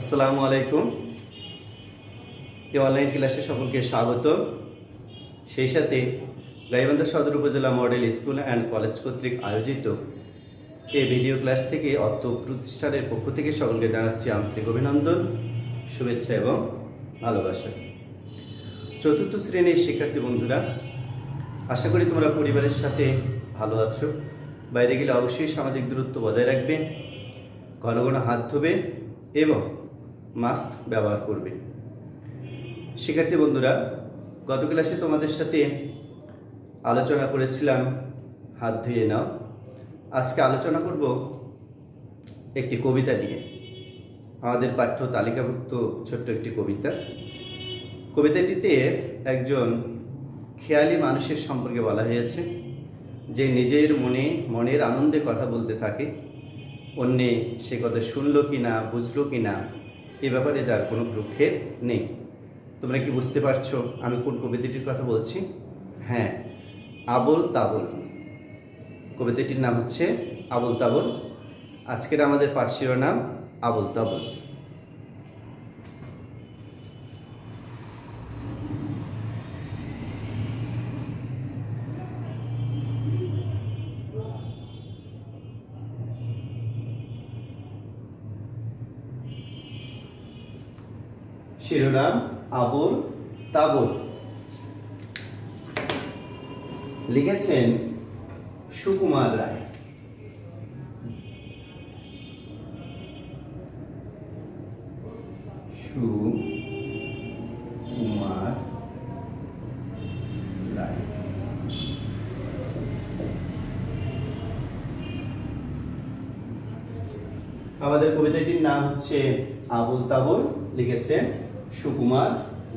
আসসালামু আলাইকুম। এই অনলাইন ক্লাসে সকলকে স্বাগত। সেই সাথে গাইবান্ধা সদর উপজেলা মডেল স্কুল অ্যান্ড কলেজ কর্তৃক আয়োজিত এই ভিডিও ক্লাস থেকে অর্থ প্রতিষ্ঠানের পক্ষ থেকে সকলকে জানাচ্ছি আন্তরিক অভিনন্দন, শুভেচ্ছা এবং ভালোবাসা। চতুর্থ শ্রেণীর শিক্ষার্থী বন্ধুরা, আশা করি তোমরা পরিবারের সাথে ভালো আছো। বাইরে গেলে অবশ্যই সামাজিক দূরত্ব বজায় রাখবে, ঘন ঘন হাত ধোবে এবং মাস্ক ব্যবহার করবে। শিক্ষার্থী বন্ধুরা, গত ক্লাসে তোমাদের সাথে আলোচনা করেছিলাম হাত ধুয়ে নাও। আজকে আলোচনা করব একটি কবিতা নিয়ে, আমাদের পাঠ্য তালিকাভুক্ত ছোট্ট একটি কবিতা। কবিতাটিতে একজন খেয়ালি মানুষের সম্পর্কে বলা হয়েছে, যে নিজের মনের আনন্দে কথা বলতে থাকে, অন্যে সে কথা শুনলো কি না, বুঝলো কি না, এ ব্যাপারে তার কোনো ভ্রুক্ষেপ নেই। তোমরা কি বুঝতে পারছো আমি কোন কবিতাটির কথা বলছি? হ্যাঁ, আবোল তাবোল। কবিতাটির নাম হচ্ছে আবোল তাবোল। আজকের আমাদের পাঠ শিরোনাম আবোল তাবোল। শিরোনাম আবোল তাবোল। লিখেছেন সুকুমার রায়। সুকুমার রায়। আমাদের কবিতাটির নাম হচ্ছে আবোল তাবোল, লিখেছেন সুকুমার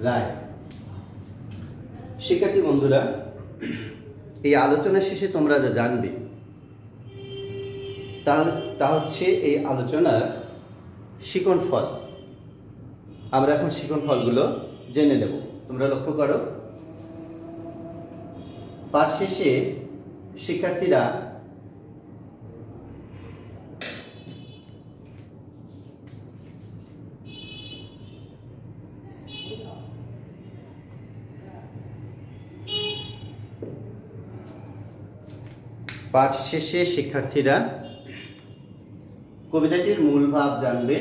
রায়। শিক্ষার্থী বন্ধুরা, এই আলোচনা শেষে তোমরা যা জানবে তা হচ্ছে এই আলোচনার শিকন ফল। আমরা এখন শিকন ফলগুলো জেনে নেব। তোমরা লক্ষ্য করো, পাঠ শেষে শিক্ষার্থীরা কবিতাটির মূল ভাব জানবে,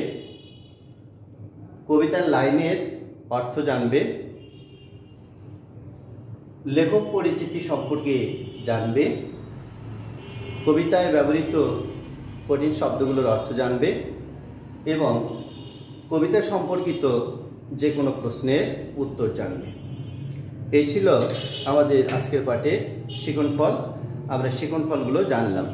কবিতার লাইনের অর্থ জানবে, লেখক পরিচিতি সম্পর্কে জানবে, কবিতায় ব্যবহৃত কঠিন শব্দগুলোর অর্থ জানবে এবং কবিতা সম্পর্কিত যে কোনো প্রশ্নের উত্তর জানবে। এই ছিল আমাদের আজকের পাঠে শিকন ফল। আমরা শিকন ফলগুলো জানলাম।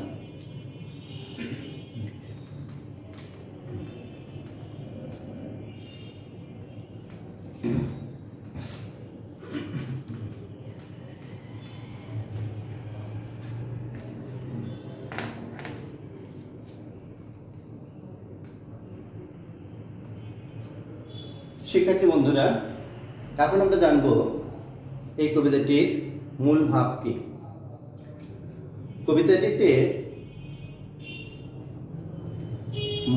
শিক্ষার্থী বন্ধুরা, এখন আমরা জানব এই কবিতাটির মূল ভাব কি। কবিতাটিতে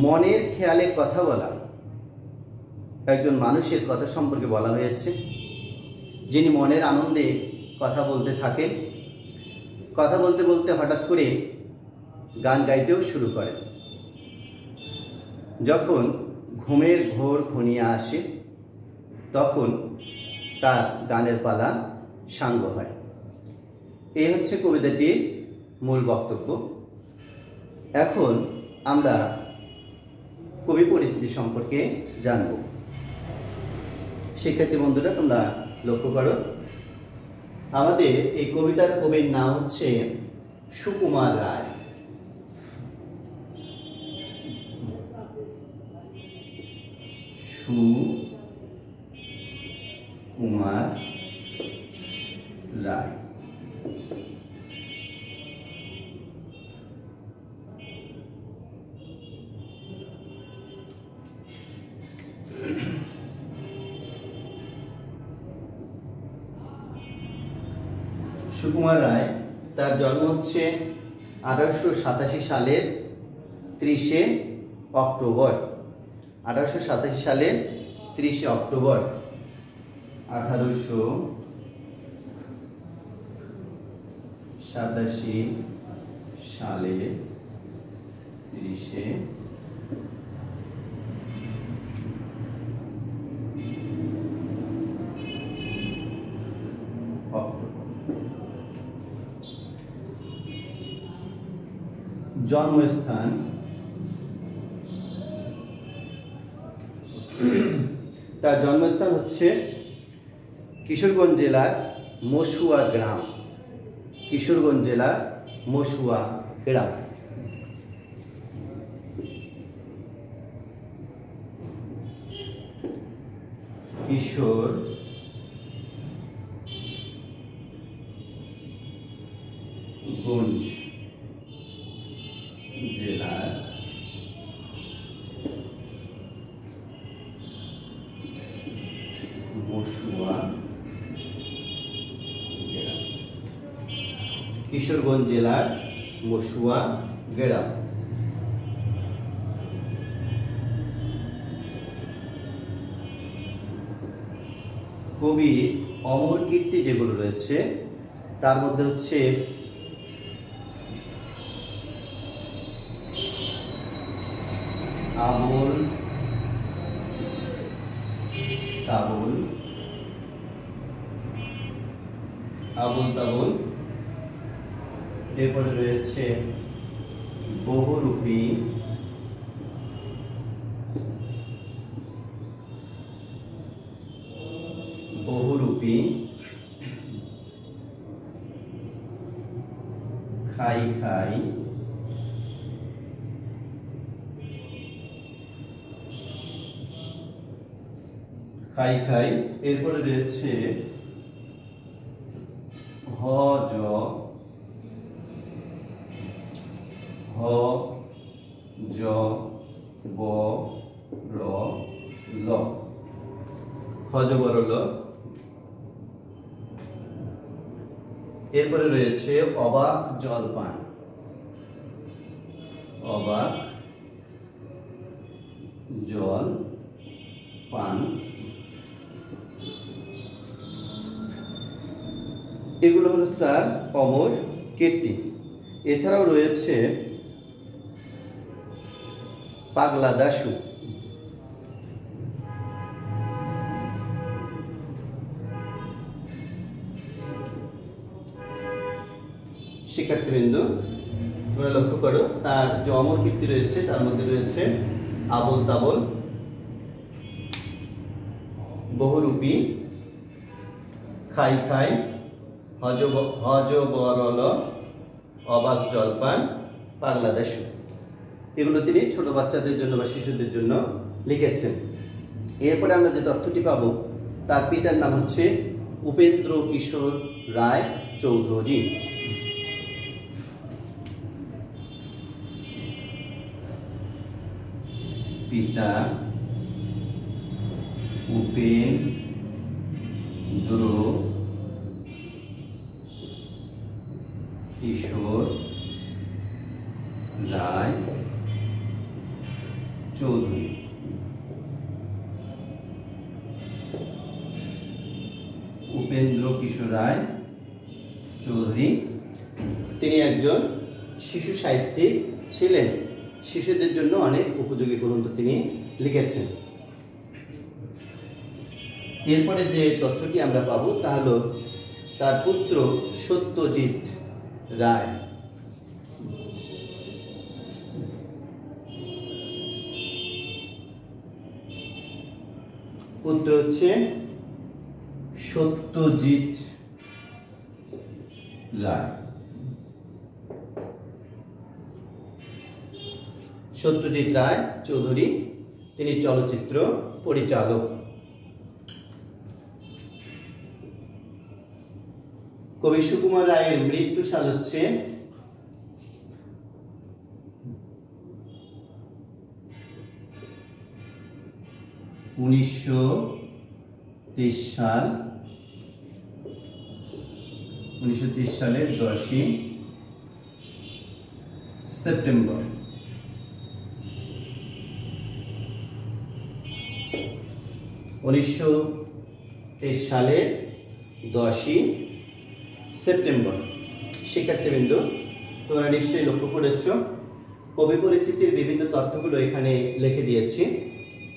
মনের খেয়ালে কথা বলা একজন মানুষের কথা সম্পর্কে বলা হয়েছে, যিনি মনের আনন্দে কথা বলতে থাকেন। কথা বলতে বলতে হঠাৎ করে গান গাইতেও শুরু করেন। যখন ঘুমের ঘোর ঘনিয়ে আসে, তখন তার গানের পালা সাঙ্গ হয়। এই হচ্ছে কবিতাটির মূল বক্তব্য। এখন আমরা কবি পরিচিতি সম্পর্কে জানব। শিক্ষার্থী বন্ধুরা, তোমরা লক্ষ্য করো, আমাদের এই কবিতার কবির নাম হচ্ছে সুকুমার রায়। সুকুমার রায়। সুকুমার রায়, তার জন্ম হচ্ছে 1887 সালের 30 অক্টোবর। 1887 সালে 30 অক্টোবর 1887 সালে 30 জন্মস্থান তার জন্মস্থান হচ্ছে কিশোরগঞ্জ জেলার মসুয়া গ্রাম। কিশোরগঞ্জ জেলার মসুয়া গ্রাম। কিশোরগঞ্জ জেলার মসুয়া গ্রাম। কিশোরগঞ্জ জেলার মসুয়া গ্রাম। কবি অমর কীর্তি যেগুলো রয়েছে তার মধ্যে হচ্ছে আবুল তাবুল, এরপরে রয়েছে বহুরূপী, খাই, এরপরে রয়েছে হজ বরল। এরপরে রয়েছে অবাক জলপান, এগুলো হলো তার অমর কীর্তি। এছাড়াও রয়েছে পাগলা দাশু। শিক্ষার্থীবৃন্দ তোমরা লক্ষ্য করো তার যে অমর কীর্তি রয়েছে তার মধ্যে রয়েছে আবল তাবল, বহুরূপী, খাই, হজ বরল, অবাক জলপান, পাগলা দাশু। এগুলো তিনি ছোট বাচ্চাদের জন্য বা শিশুদের জন্য লিখেছেন। এরপরে আমরা যে তথ্যটি পাবো তার পিতার নাম হচ্ছে উপেন্দ্র কিশোর রায় চৌধুরী। পিতা উপেন্দ্র কিশোর রায় চৌধুরী। উপেন্দ্র কিশোর রায় চৌধুরী তিনি একজন শিশু সাহিত্যিক ছিলেন। শিশুদের জন্য অনেক উপযোগী গ্রন্থ তিনি লিখেছেন। এরপরে যে তথ্যটি আমরা পাবো তা হলো তার পুত্র সত্যজিৎ রায়। পুত্র হচ্ছে সত্যজিৎ রায়। সত্যজিৎ রায় চৌধুরী তিনি চলচ্চিত্র পরিচালক। কবি সুকুমার রায়ের মৃত্যু সাল হচ্ছে 1930 সাল। 1930 সালের 10ই সেপ্টেম্বর। 1923 সালের 10ই সেপ্টেম্বর। শিক্ষার্থীবৃন্দ, তোমরা নিশ্চয়ই লক্ষ্য করেছ কবি পরিচিতির বিভিন্ন তথ্যগুলো এখানে লিখে দিয়েছি।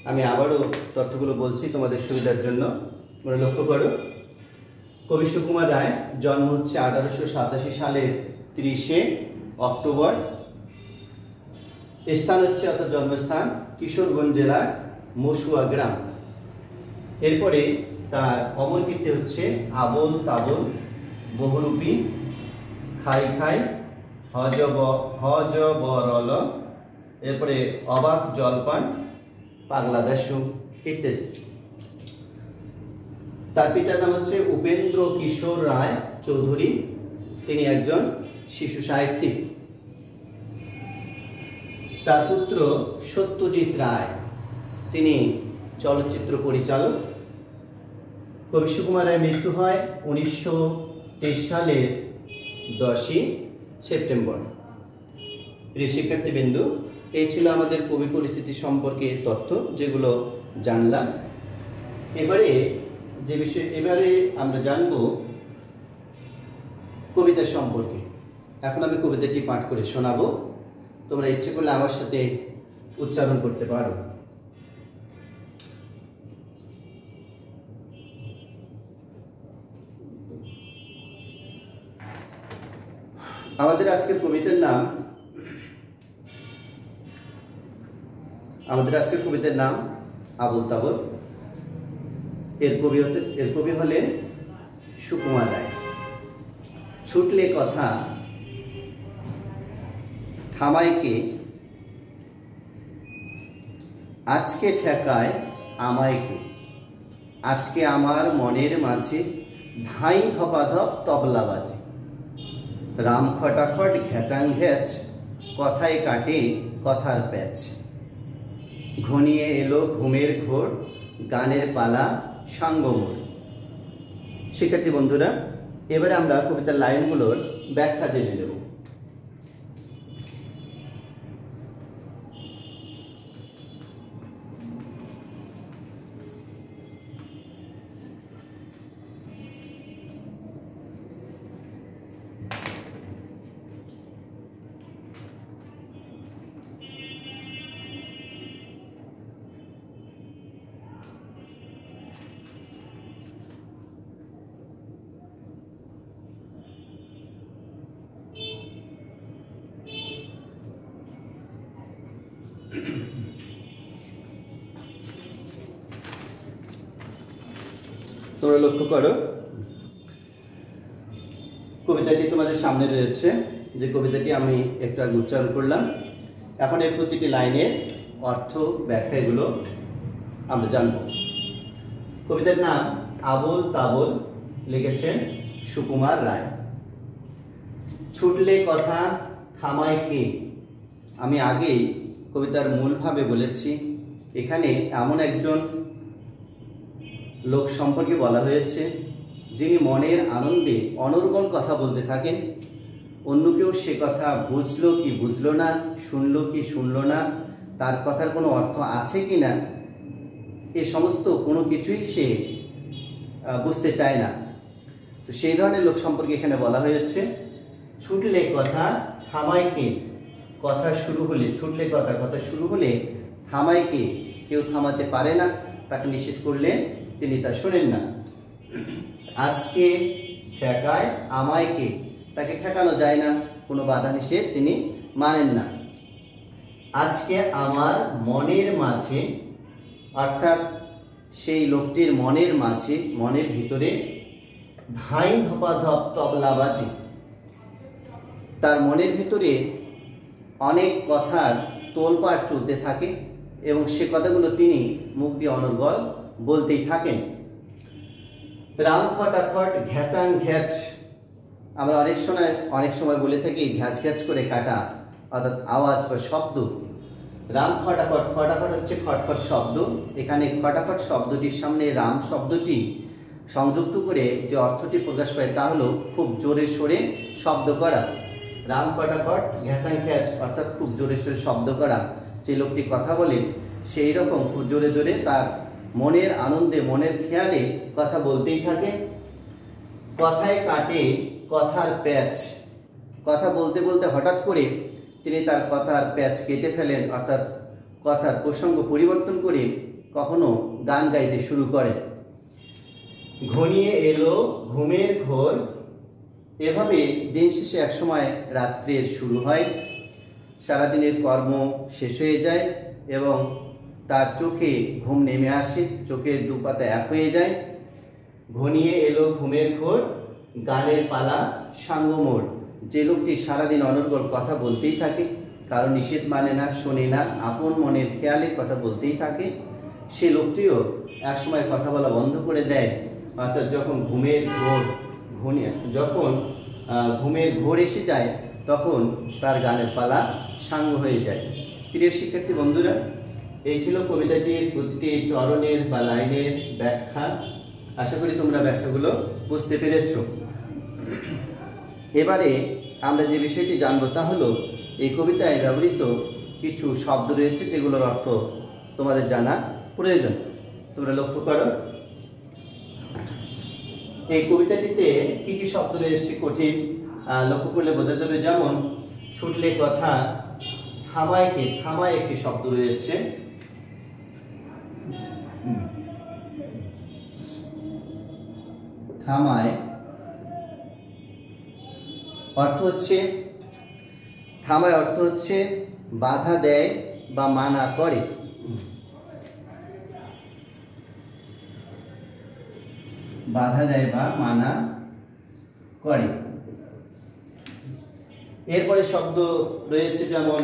আমি আবারও তথ্যগুলো বলছি তোমাদের সুবিধার জন্য, তোমরা লক্ষ্য করো। কবি সুকুমার রায় জন্ম হচ্ছে 1887 সালের 30শে অক্টোবর। স্থান হচ্ছে অর্থাৎ জন্মস্থান কিশোরগঞ্জ জেলার মসুয়া গ্রাম। এরপরে তার অমর কীর্তি হচ্ছে আবোল তাবোল, বহুরূপী, খাই খাই, হজ বরল, এরপরে অবাক জলপান, পাগলা দাশু ইত্যাদি। তার পিতার নাম হচ্ছে উপেন্দ্র কিশোর রায় চৌধুরী, তিনি একজন শিশু সাহিত্যিক। তার পুত্র সত্যজিৎ রায়, তিনি চলচ্চিত্র পরিচালক। কবি সুকুমার রায়ের মৃত্যু হয় 1923 সালের 10ই সেপ্টেম্বর। প্রিয় শিক্ষার্থীবৃন্দ, এই ছিল আমাদের কবি পরিচিতি সম্পর্কে তথ্য যেগুলো জানলাম। এবারে আমরা জানব কবিতা সম্পর্কে। এখন আমি কবিতাটি পাঠ করে শোনাবো, তোমরা ইচ্ছে করলে আমার সাথে উচ্চারণ করতে পারো। আমাদের আজকের কবিতার নাম আবোল তাবোল। এর কবি হলেন সুকুমার রায়। ছুটলে কথা থামাইকে, আজকে ঠেকায় আমায়কে, আজকে আমার মনের মাঝে ধাই ধপাধপ তবলা বাজে, রাম খটাখট ঘেচাং ঘেচ, কথায় কাটে কথার প্যাচ, ঘনিয়ে এলো ঘুমের ঘোর, গানের পালা সাঙ্গমোর। শিক্ষার্থী বন্ধুরা, এবারে আমরা কবিতার লাইনগুলোর ব্যাখ্যা জেনে নেব। তোমরা লক্ষ্য করো, কবিতাটি তোমাদের সামনে রয়েছে, যে কবিতাটি আমি একটু আগে উচ্চারণ করলাম। এখন এর প্রতিটি লাইনের অর্থ ব্যাখ্যা এগুলো আমরা জানব। কবিতার নাম আবোল তাবোল, লিখেছেন সুকুমার রায়। ছুটলে কথা থামায় কে, আমি আগেই কবিতার মূলভাবে বলেছি, এখানে এমন একজন লোক সম্পর্কে বলা হয়েছে যিনি মনের আনন্দে অনর্গল কথা বলতে থাকেন। অন্য কেউ সে কথা বুঝলো কি বুঝলো না, শুনলো কি শুনলো না, তার কথার কোনো অর্থ আছে কি না, এ সমস্ত কোনো কিছুই সে বুঝতে চায় না। তো সেই ধরনের লোক সম্পর্কে এখানে বলা হয়েছে। ছুটলে কথা থামায় কে, কথা শুরু হলে, ছুটলে কথা শুরু হলে থামায় কে, কেউ থামাতে পারে না, তাকে নিষেধ করলে তিনি তা শোনেন না। আজকে ঠেকায় আমায়কে, তাকে ঠেকানো যায় না, কোনো বাধা নিষেধ তিনি মানেন না। আজকে আমার মনের মাঝে, অর্থাৎ সেই লোকটির মনের মাঝে, মনের ভিতরে ধাই ধপাধপ তবলা বাজে, তার মনের ভিতরে অনেক কথার তোলপাড় চলতে থাকে এবং সে কথাগুলো তিনি মুখ দিয়ে অনর্গল বলতেই থাকেন। রাম খটাখট ঘ্যাচাং ঘ্যাচ, আমরা অনেক সময় বলে থাকি ঘ্যাচ ঘ্যাচ করে কাটা, অর্থাৎ আওয়াজ বা শব্দ। রাম খটাখট, খটাখট হচ্ছে খটখট শব্দ। এখানে খটাখট শব্দটির সামনে রাম শব্দটি সংযুক্ত করে যে অর্থটি প্রকাশ পায় তা হলো খুব জোরে সোরে শব্দ করা। রাম খটাখট ঘ্যাচাং ঘ্যাচ অর্থাৎ খুব জোরে সোরে শব্দ করা। যে লোকটি কথা বলে সেই রকম খুব জোরে জোরে তার মনের আনন্দে মনের খেয়ালে কথা বলতেই থাকে। কথায় কাটে কথার প্যাচ। কথা বলতে বলতে হঠাৎ করে তিনি তার কথার প্যাচ কেটে ফেলেন, অর্থাৎ কথার প্রসঙ্গ পরিবর্তন করে কখনো গান গাইতে শুরু করেন। ঘনিয়ে এলো ঘুমের ঘোর, এভাবে দিন শেষে একসময় রাত্রের শুরু হয়। সারাদিনের কর্ম শেষ হয়ে যায় এবং তার চোখে ঘুম নেমে আসে, চোখের দুপাতা এক হয়ে যায়। ঘনিয়ে এলো ঘুমের ঘোর, গানের পালা সাঙ্গ মোর। যে লোকটি সারাদিন অনর্গল কথা বলতেই থাকে, কারো নিষেধ মানে না, শোনে না, আপন মনের খেয়ালে কথা বলতেই থাকে, সে লোকটিও একসময় কথা বলা বন্ধ করে দেয়। অর্থাৎ যখন ঘুমের ঘোর এসে যায় তখন তার গানের পালা সাঙ্গ হয়ে যায়। প্রিয় শিক্ষার্থী বন্ধুরা, এই ছিল কবিতাটির প্রতিটি চরণের বা লাইনের ব্যাখ্যা। আশা করি তোমরা ব্যাখ্যাগুলো বুঝতে পেরেছ। এবারে আমরা যে বিষয়টি জানবো তা হলো এই কবিতায় ব্যবহৃত কিছু শব্দ রয়েছে যেগুলোর অর্থ তোমাদের জানা প্রয়োজন। তোমরা লক্ষ্য করো এই কবিতাটিতে কি কি শব্দ রয়েছে কঠিন লক্ষ্য করলে বোঝা যাবে। যেমন ছুটলে কথা, থামায় একটি শব্দ রয়েছে। থামায় অর্থ হচ্ছে বাধা দেয় বা মানা করে। বাধা দেয় বা মানা করে। এরপরে শব্দ রয়েছে যেমন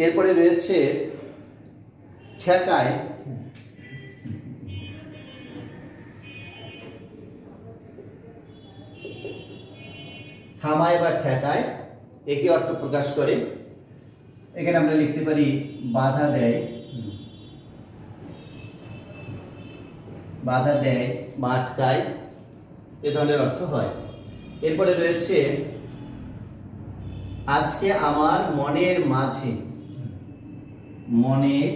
এরপরে রয়েছে ঠেকায়। থামায় বা ঠেকায় একই অর্থ প্রকাশ করে। এখানে আমরা লিখতে পারি বাধা দেয়, বা আটকায়, এ ধরনের অর্থ হয়। এরপরে রয়েছে আজকে আমার মনের মাঝে। মনের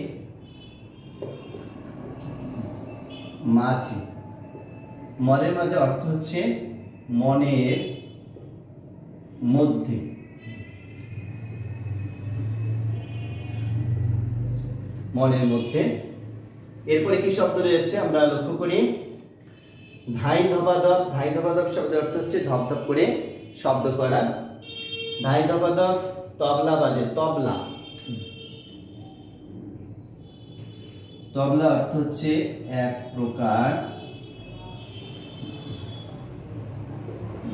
মাঝে অর্থ হচ্ছে মনের মধ্যে। এরপরে কি শব্দ রয়েছে আমরা লক্ষ্য করি। ধাই ধবাধব শব্দের অর্থ হচ্ছে ধপধপ করে শব্দ করা। ধাই ধবাধব তবলা বাজে, তবলা অর্থ হচ্ছে এক প্রকার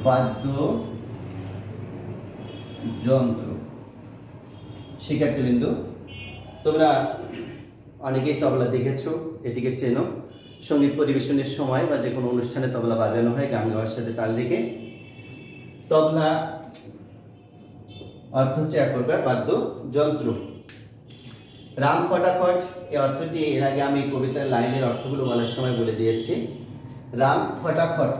বাদ্য যন্ত্র। শিক্ষার্থীবৃন্দ, তোমরা অনেকেই তবলা দেখেছো, এটিকে চেনো। সঙ্গীত পরিবেশনের সময় বা যে কোনো অনুষ্ঠানে তবলা বাজানো হয় গান গাওয়ার সাথে তাল দিকে। তবলা অর্থ হচ্ছে এক প্রকার বাদ্য যন্ত্র। রাম ফটাফট এই অর্থটি এর আগে আমি কবিতার লাইনের অর্থগুলো বলার সময় বলে দিয়েছি। রাম ফটাফট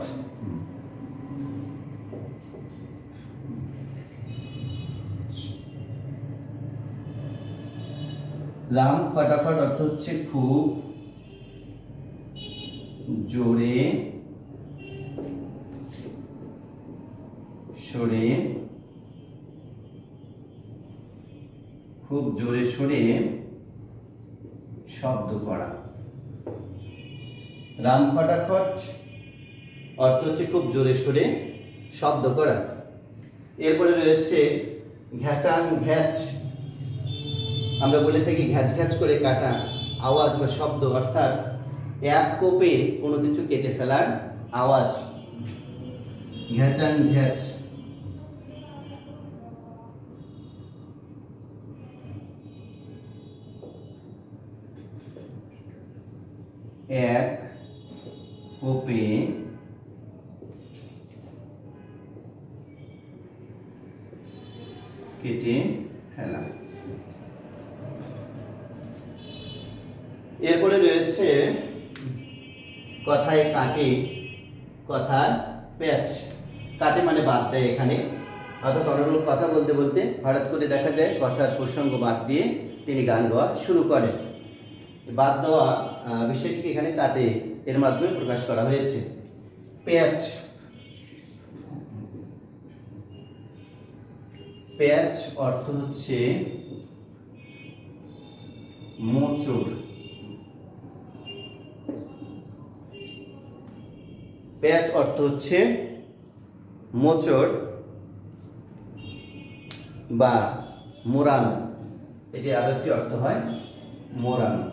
অর্থ হচ্ছে খুব জোরে সরে, শব্দ করা। রাম ফটাফট অর্থ হচ্ছে খুব জোরে সরে শব্দ করা। এরপরে রয়েছে ঘ্যাচাং ঘ্যাচ। আমরা বলে থাকি ঘ্যাচ ঘ্যাচ করে কাটা আওয়াজ বা শব্দ, অর্থাৎ এক কোপে কোনো কিছু কেটে ফেলার আওয়াজ। ঘ্যাচাং ঘ্যাচ। এক কোপে কেটে ফেলা। এরপরে রয়েছে কথায় কাটে কথার প্যাচ। কাটে মানে বাদ দেয়, এখানে অর্থাৎ অনুরূপ কথা বলতে বলতে হঠাৎ করে দেখা যায় কথার প্রসঙ্গ বাদ দিয়ে তিনি গান গাওয়া শুরু করেন। বাদ দেওয়া বিষয়টিকে এখানে কাটে এর মাধ্যমে প্রকাশ করা হয়েছে। প্যাচ, প্যাচ অর্থ হচ্ছে মোচড়। প্যাচ অর্থ হচ্ছে মোচড় বা মোড়ানো। এটি আরো একটি অর্থ হয় মোড়ানো।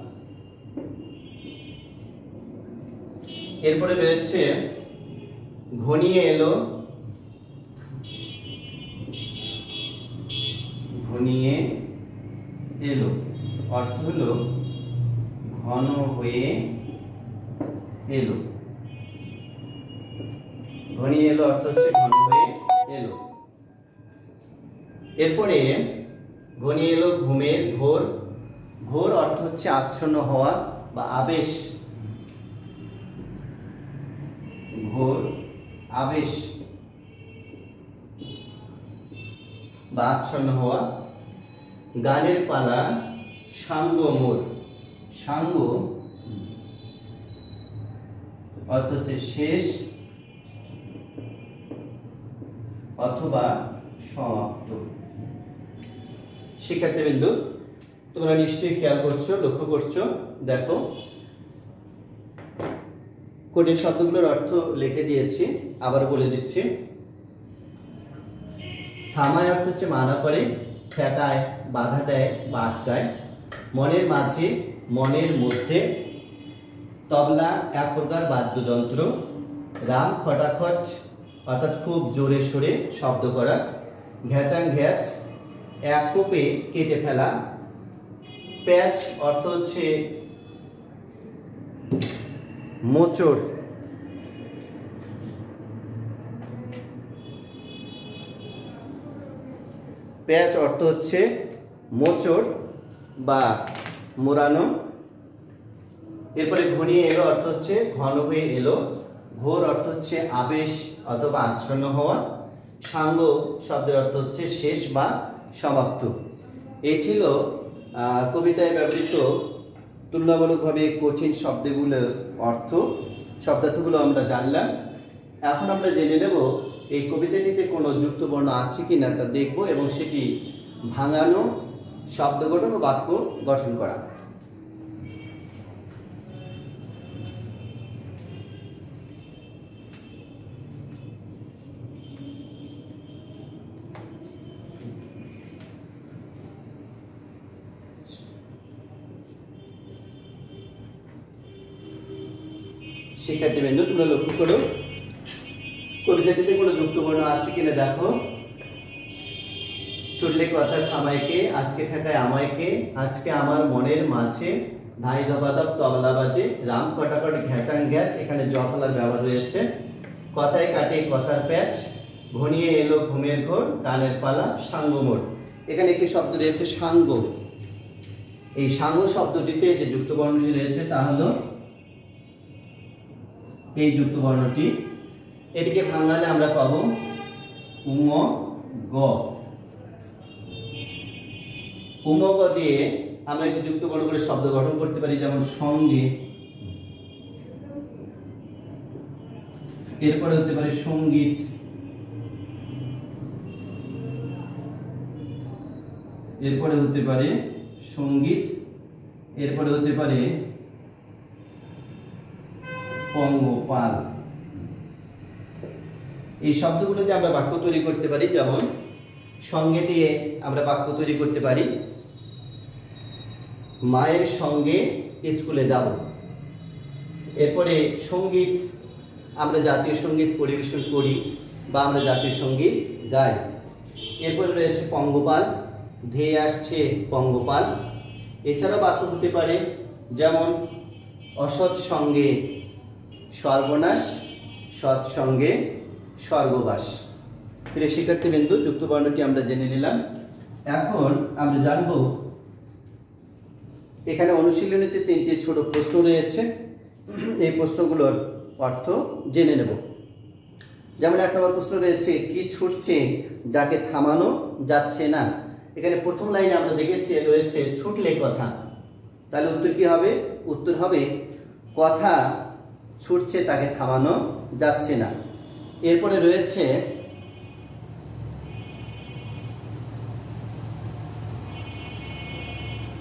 এরপরে রয়েছে ঘনিয়ে এলো, ঘনিয়ে এলো অর্থ হলো ঘন হয়ে এলো। ঘনিয়ে এলো অর্থ হচ্ছে ঘন হয়ে এলো। এরপরে ঘনিয়ে এলো ঘুমের ঘোর। ঘোর অর্থ হচ্ছে আচ্ছন্ন হওয়া বা আবেশ। ঘোর আবেশ বা আচ্ছন্ন হওয়া। গানের পালা সাঙ্গ মোর। সাঙ্গ অর্থ হচ্ছে শেষ অথবা সমাপ্ত। শিক্ষার্থীবৃন্দু, তোমরা নিশ্চয়ই খেয়াল করছো, লক্ষ্য করছো। দেখো, কঠিন শব্দগুলোর অর্থ লিখে দিয়েছি, আবার বলে দিচ্ছি। থামায় অর্থ হচ্ছে মানা করে, ঠেকায় বাধা দেয় বা আটকায়। মনের মাঝে, মনের মধ্যে। তবলা এক প্রকার বাদ্যযন্ত্র। রাম খটাখট অর্থাৎ খুব জোরে সোরে শব্দ করা। ঘ্যাচাং ঘ্যাচ এক কোপে কেটে ফেলা। প্যাচ অর্থ হচ্ছে মোচড়। প্যাচ অর্থ হচ্ছে মোচড় বা মোড়ানো। এরপরে ঘনিয়ে এলো অর্থ হচ্ছে ঘন হয়ে এলো। ঘোর অর্থ হচ্ছে আবেশ অথবা আচ্ছন্ন হওয়া। সাঙ্গ শব্দের অর্থ হচ্ছে শেষ বা সমাপ্ত। এই ছিল কবিতায় ব্যবহৃত তুলনামূলকভাবে কঠিন শব্দগুলোর অর্থ। শব্দার্থগুলো আমরা জানলাম। এখন আমরা জেনে নেব এই কবিতাটিতে কোনো যুক্তবর্ণ আছে কিনা তা দেখব এবং সেটি ভাঙানো, শব্দ গঠন ও বাক্য গঠন করা। শিক্ষার্থীবৃন্দ, তোমরা লক্ষ্য করো কবিতাটিতে কোনো যুক্তবর্ণ আছে কিনা দেখো। চললে কথা থামাইকে, আজকে ঠেকায় আমায়কে, আজকে আমার মনের মাঝে, ধাই ধবাধব তবলা বাজে, রাম কটাকট ঘ্যাচাং ঘ্যাচ, এখানে জফলার ব্যবহার রয়েছে। কথায় কাটে কথার প্যাচ, ঘনিয়ে এলো ঘুমের ঘোর, গানের পালা সাঙ্গ মোর। এখানে একটি শব্দ রয়েছে সাঙ্গ। এই সাঙ্গ শব্দটিতে যে যুক্তবর্ণটি রয়েছে তা হলো এই যুক্তবর্ণটি। এটিকে ভাঙালে আমরা পাব উম গ। উম গ দিয়ে আমরা একটি যুক্তবর্ণ করে শব্দ গঠন করতে পারি, যেমন সঙ্গে। এরপরে হতে পারে সঙ্গীত। এরপরে হতে পারে সঙ্গীত। এরপরে হতে পারে পঙ্গপাল। এই শব্দগুলো দিয়ে আমরা বাক্য তৈরি করতে পারি, যেমন সঙ্গে দিয়ে আমরা বাক্য তৈরি করতে পারি মায়ের সঙ্গে স্কুলে যাব। এরপরে সঙ্গীত, আমরা জাতীয় সঙ্গীত পরিবেশন করি বা আমরা জাতীয় সঙ্গীত গাই। এরপরে রয়েছে পঙ্গপাল, ধেয়ে আসছে পঙ্গপাল। এছাড়াও বাক্য হতে পারে যেমন অসৎ সঙ্গে সর্বনাশ, সৎ সঙ্গে স্বর্গবাস। প্রিয় শিক্ষার্থীবৃন্দ, যুক্তবর্ণটি আমরা জেনে নিলাম। এখন আমরা জানব এখানে অনুশীলনীতে 3টি ছোট প্রশ্ন রয়েছে। এই প্রশ্নগুলোর অর্থ জেনে নেব। যেমন 1 নম্বর প্রশ্ন রয়েছে, কি ছুটছে যাকে থামানো যাচ্ছে না। এখানে প্রথম লাইনে আমরা দেখেছি রয়েছে ছুটলে কথা, তাহলে উত্তর কি হবে? উত্তর হবে কথা ছুটছে তাকে থামানো যাচ্ছে না। এরপরে রয়েছে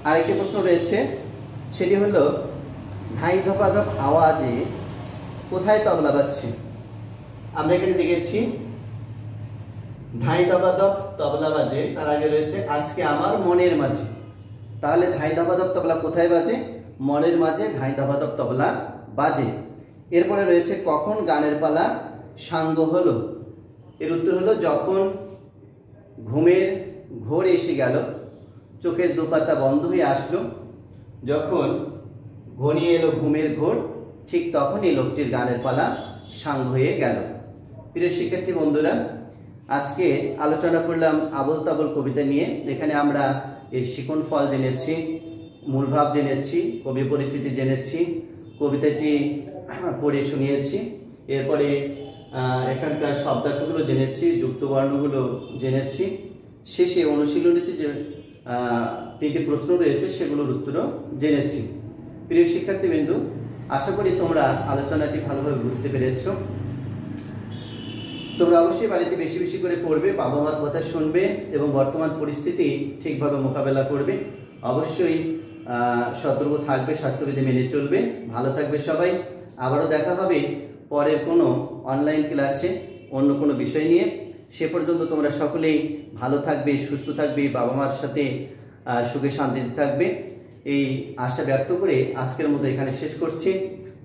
আরেকটি প্রশ্ন রয়েছে, সেটি হলো ধাই ধপাধপ আওয়াজে কোথায় তবলা বাজছে। আমরা এখানে দেখেছি ধাই ধপাধপ তবলা বাজে, তার আগে রয়েছে আজকে আমার মনের মাঝে। তাহলে ধাই ধপাধপ তবলা কোথায় বাজে? মনের মাঝে ধাই ধপাধপ তবলা বাজে। এরপরে রয়েছে কখন গানের পালা সাঙ্গ হলো। এর উত্তর হলো যখন ঘুমের ঘোর এসে গেল, চোখের দুপাতা বন্ধ হয়ে আসলো, যখন ঘনিয়ে এলো ঘুমের ঘোর, ঠিক তখন এই লোকটির গানের পালা সাঙ্গ হয়ে গেল। প্রিয় শিক্ষার্থী বন্ধুরা, আজকে আলোচনা করলাম আবোল তাবোল কবিতা নিয়ে। এখানে আমরা এর শিকন ফল জেনেছি, মূলভাব জেনেছি, কবি পরিচিতি জেনেছি, কবিতাটি পড়ে শুনিয়েছি। এরপরে এখানকার শব্দার্থগুলো জেনেছি, যুক্তবর্ণগুলো জেনেছি। শেষে অনুশীলনীতে যে 3টি প্রশ্ন রয়েছে সেগুলোর উত্তরও জেনেছি। প্রিয় শিক্ষার্থীবৃন্দ, আশা করি তোমরা আলোচনাটি ভালোভাবে বুঝতে পেরেছ। তোমরা অবশ্যই বাড়িতে বেশি বেশি করে পড়বে, বাবা মার কথা শুনবে এবং বর্তমান পরিস্থিতি ঠিকভাবে মোকাবেলা করবে। অবশ্যই সতর্ক থাকবে, স্বাস্থ্যবিধি মেনে চলবে। ভালো থাকবে সবাই। আবারও দেখা হবে পরের কোনো অনলাইন ক্লাসে অন্য কোনো বিষয় নিয়ে। সে পর্যন্ত তোমরা সকলেই ভালো থাকবে, সুস্থ থাকবে, বাবা মার সাথে সুখে শান্তিতে থাকবে, এই আশা ব্যক্ত করে আজকের মতো এখানে শেষ করছি।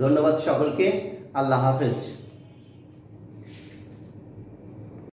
ধন্যবাদ সকলকে। আল্লাহ হাফেজ।